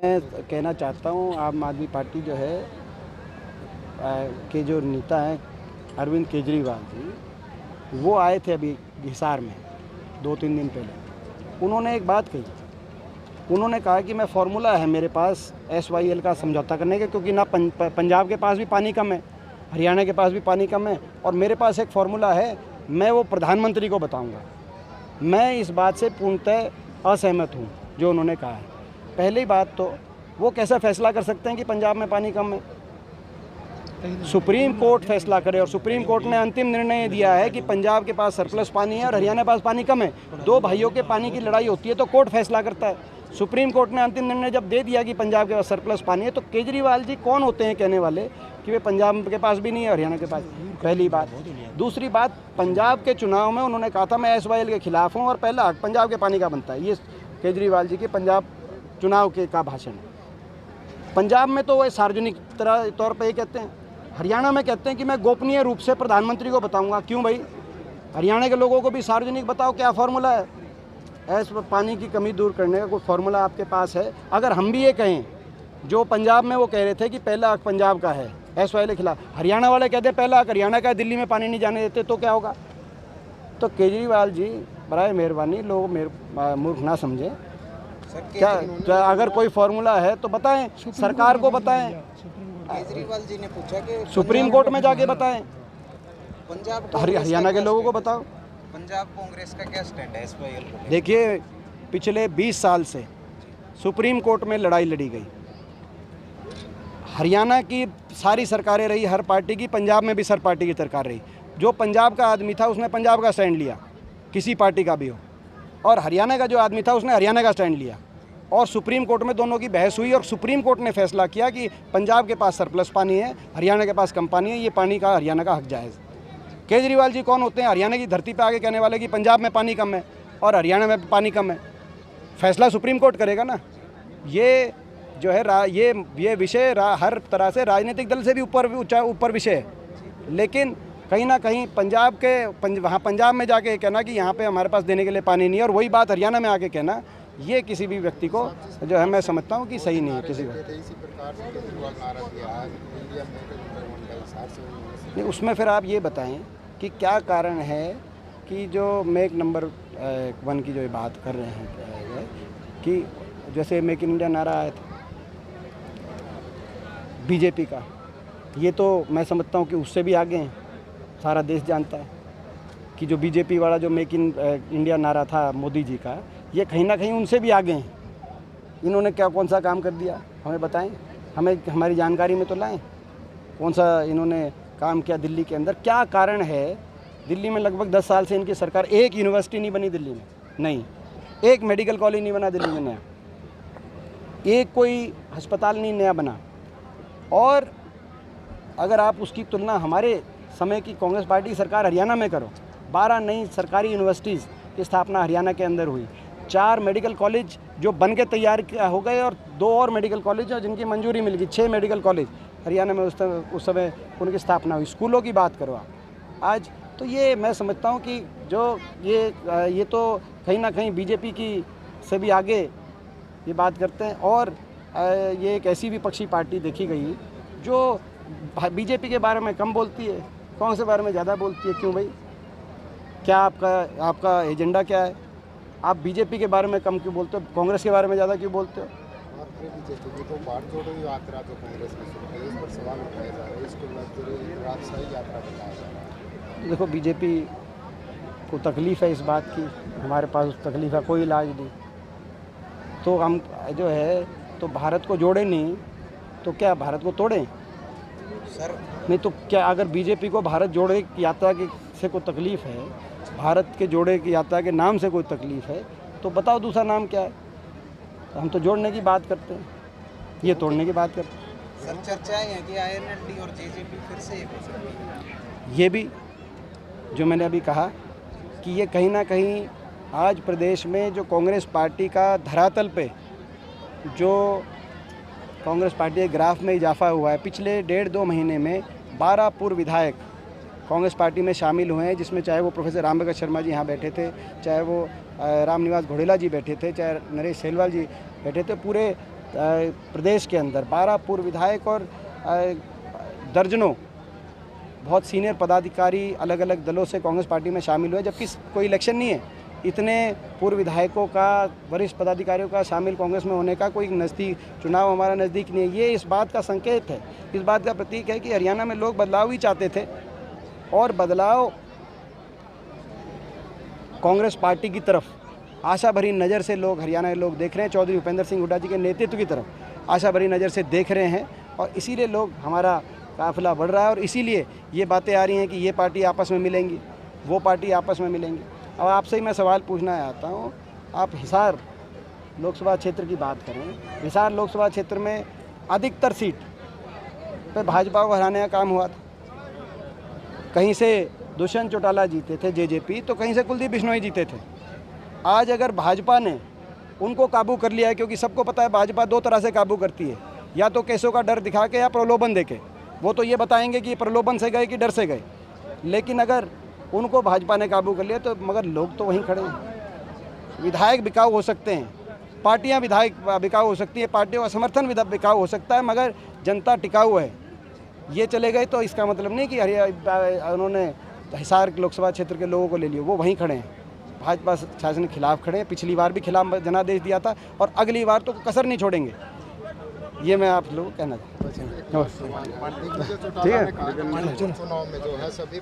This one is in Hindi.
मैं कहना चाहता हूँ आम आदमी पार्टी जो है के जो नेता हैं अरविंद केजरीवाल जी, वो आए थे अभी हिसार में 2-3 दिन पहले। उन्होंने एक बात कही, उन्होंने कहा कि मैं फार्मूला है मेरे पास SYL का समझौता करने का, क्योंकि ना पंजाब के पास भी पानी कम है, हरियाणा के पास भी पानी कम है, और मेरे पास एक फार्मूला है, मैं वो प्रधानमंत्री को बताऊंगा। मैं इस बात से पूर्णतः असहमत हूँ जो उन्होंने कहा है। पहली बात तो वो कैसा फैसला कर सकते हैं कि पंजाब में पानी कम है? सुप्रीम कोर्ट फैसला करे, और सुप्रीम कोर्ट ने अंतिम निर्णय दिया है कि पंजाब के पास सरप्लस पानी है और हरियाणा के पास पानी कम है। दो भाइयों के पानी की लड़ाई होती है तो कोर्ट फैसला करता है। सुप्रीम कोर्ट ने अंतिम निर्णय जब दे दिया कि पंजाब के पास सरप्लस पानी है, तो केजरीवाल जी कौन होते हैं कहने वाले कि वे पंजाब के पास भी नहीं है, हरियाणा के पास? पहली बात। दूसरी बात, पंजाब के चुनाव में उन्होंने कहा था मैं SYL के खिलाफ हूँ और पहला हक पंजाब के पानी का बनता है। ये केजरीवाल जी के पंजाब चुनाव के का भाषण है। पंजाब में तो वो सार्वजनिक तौर पर ये कहते हैं, हरियाणा में कहते हैं कि मैं गोपनीय रूप से प्रधानमंत्री को बताऊंगा। क्यों भाई? हरियाणा के लोगों को भी सार्वजनिक बताओ क्या फार्मूला है पानी की कमी दूर करने का, कोई फार्मूला आपके पास है? अगर हम भी ये कहें, जो पंजाब में वो कह रहे थे कि पहला हक पंजाब का है SYL के खिलाफ, हरियाणा वाले कहते हैं पहला हक हरियाणा का है, दिल्ली में पानी नहीं जाने देते, तो क्या होगा? तो केजरीवाल जी बराए मेहरबानी लोग मूर्ख ना समझें। क्या अगर कोई फार्मूला है तो बताएं, सरकार को बताएं। केजरीवाल जी ने पूछा कि सुप्रीम कोर्ट में जाके बताएं, पंजाब तो हरियाणा के लोगों को बताओ। पंजाब कांग्रेस का क्या स्टैंड है SYL को? देखिए, पिछले 20 साल से सुप्रीम कोर्ट में लड़ाई लड़ी गई। हरियाणा की सारी सरकारें रही, हर पार्टी की, पंजाब में भी सर पार्टी की सरकार रही। जो पंजाब का आदमी था उसने पंजाब का स्टैंड लिया, किसी पार्टी का भी हो, और हरियाणा का जो आदमी था उसने हरियाणा का स्टैंड लिया, और सुप्रीम कोर्ट में दोनों की बहस हुई और सुप्रीम कोर्ट ने फैसला किया कि पंजाब के पास सरप्लस पानी है, हरियाणा के पास कम पानी है, ये पानी का हरियाणा का हक जायज़। केजरीवाल जी कौन होते हैं हरियाणा की धरती पे आगे कहने वाले कि पंजाब में पानी कम है और हरियाणा में पानी कम है? फैसला सुप्रीम कोर्ट करेगा ना। ये जो है ये विषय हर तरह से राजनीतिक दल से भी ऊपर विषय है, लेकिन कहीं ना कहीं वहाँ पंजाब में जाके कहना कि यहाँ पे हमारे पास देने के लिए पानी नहीं है, और वही बात हरियाणा में आके कहना, ये किसी भी व्यक्ति को जो है मैं समझता हूँ कि सही नहीं है किसी को। नहीं, उसमें फिर आप ये बताएं कि क्या कारण है कि जो मेक नंबर 1 की जो बात कर रहे हैं कि जैसे मेक इन इंडिया नारा आया था बीजेपी का, ये तो मैं समझता हूँ कि उससे भी आगे हैं। सारा देश जानता है कि जो बीजेपी वाला जो मेक इन इंडिया नारा था मोदी जी का, ये कहीं ना कहीं उनसे भी आगे हैं। इन्होंने कौन सा काम कर दिया हमें बताएं, हमें हमारी जानकारी में तो लाएं। कौन सा इन्होंने काम किया दिल्ली के अंदर? क्या कारण है? दिल्ली में लगभग 10 साल से इनकी सरकार, एक यूनिवर्सिटी नहीं बनी दिल्ली में, नहीं एक मेडिकल कॉलेज नहीं बना दिल्ली में नया, एक कोई अस्पताल नहीं नया बना। और अगर आप उसकी तुलना हमारे समय की कांग्रेस पार्टी सरकार हरियाणा में करो, 12 नई सरकारी यूनिवर्सिटीज़ की स्थापना हरियाणा के अंदर हुई, 4 मेडिकल कॉलेज जो बन के तैयार हो गए, और 2 और मेडिकल कॉलेज जिनकी मंजूरी मिल गई, 6 मेडिकल कॉलेज हरियाणा में उस समय उनकी स्थापना हुई। स्कूलों की बात करो आप आज, तो ये मैं समझता हूँ कि जो ये तो कहीं ना कहीं बीजेपी की से भी आगे ये बात करते हैं। और ये एक ऐसी विपक्षी पार्टी देखी गई जो बीजेपी के बारे में कम बोलती है, कांग्रेस के बारे में ज़्यादा बोलती है। क्यों भाई? क्या आपका एजेंडा क्या है? आप बीजेपी के बारे में कम क्यों बोलते हो, कांग्रेस के बारे में ज़्यादा क्यों बोलते हो? बीजेपी की तो बाढ़ जोड़ो यात्रा जो कांग्रेस में शुरू है, इस पर सवाल उठाया जा रहा है, इसको राजशाही यात्रा बताया जा रहा है। देखो, बीजेपी को तकलीफ़ है इस बात की, हमारे पास उस तकलीफ़ का कोई इलाज नहीं, तो हम जो है तो भारत को जोड़े नहीं तो क्या भारत को तोड़ें? सर नहीं तो क्या अगर बीजेपी को भारत जोड़े की यात्रा की से कोई तकलीफ़ है, भारत के जोड़े की यात्रा के नाम से कोई तकलीफ़ है, तो बताओ दूसरा नाम क्या है? हम तो जोड़ने की बात करते हैं, ये तोड़ने की बात करते हैं। सर चर्चाएं हैं कि INLD और JJP फिर से एक हो सकती है। ये भी जो मैंने अभी कहा कि ये कहीं ना कहीं आज प्रदेश में जो कांग्रेस पार्टी का धरातल पे जो कांग्रेस पार्टी के ग्राफ में इजाफा हुआ है, पिछले 1.5-2 महीने में 12 पूर्व विधायक कांग्रेस पार्टी में शामिल हुए हैं, जिसमें चाहे वो प्रोफेसर रामभगत शर्मा जी यहाँ बैठे थे, चाहे वो रामनिवास घोड़ेला जी बैठे थे, चाहे नरेश सेलवाल जी बैठे थे, पूरे प्रदेश के अंदर 12 पूर्व विधायक और दर्जनों बहुत सीनियर पदाधिकारी अलग अलग दलों से कांग्रेस पार्टी में शामिल हुए, जबकि कोई इलेक्शन नहीं है। इतने पूर्व विधायकों का, वरिष्ठ पदाधिकारियों का शामिल कांग्रेस में होने का कोई नज़दीक चुनाव हमारा नज़दीक नहीं है। ये इस बात का संकेत है, इस बात का प्रतीक है कि हरियाणा में लोग बदलाव ही चाहते थे और बदलाव कांग्रेस पार्टी की तरफ आशा भरी नज़र से लोग, हरियाणा के लोग देख रहे हैं। चौधरी भूपेंद्र सिंह हुड्डा जी के नेतृत्व की तरफ आशा भरी नज़र से देख रहे हैं और इसीलिए लोग, हमारा काफिला बढ़ रहा है और इसीलिए ये बातें आ रही हैं कि ये पार्टी आपस में मिलेंगी, वो पार्टी आपस में मिलेंगी। अब आपसे ही मैं सवाल पूछना आता हूँ, आप हिसार लोकसभा क्षेत्र की बात करें, हिसार लोकसभा क्षेत्र में अधिकतर सीट पे भाजपा को हराने का काम हुआ था। कहीं से दुष्यंत चौटाला जीते थे जेजेपी, तो कहीं से कुलदीप बिश्नोई जीते थे। आज अगर भाजपा ने उनको काबू कर लिया है, क्योंकि सबको पता है भाजपा दो तरह से काबू करती है, या तो केसों का डर दिखा के या प्रलोभन दे के। वो तो ये बताएंगे कि प्रलोभन से गए कि डर से गए, लेकिन अगर उनको भाजपा ने काबू कर लिया तो मगर लोग तो वहीं खड़े हैं। विधायक बिकाऊ हो सकते हैं, पार्टियां विधायक बिकाऊ हो सकती है, पार्टियों का समर्थन बिकाऊ हो सकता है, मगर जनता टिकाऊ है। ये चले गए तो इसका मतलब नहीं कि उन्होंने हिसार लोकसभा क्षेत्र के लोगों को ले लिया, वो वहीं खड़े हैं, भाजपा शासन के खिलाफ खड़े हैं। पिछली बार भी खिलाफ जनादेश दिया था और अगली बार तो कसर नहीं छोड़ेंगे। ये मैं आप लोगों को कहना चाहता हूँ। चुनाव में जो है सभी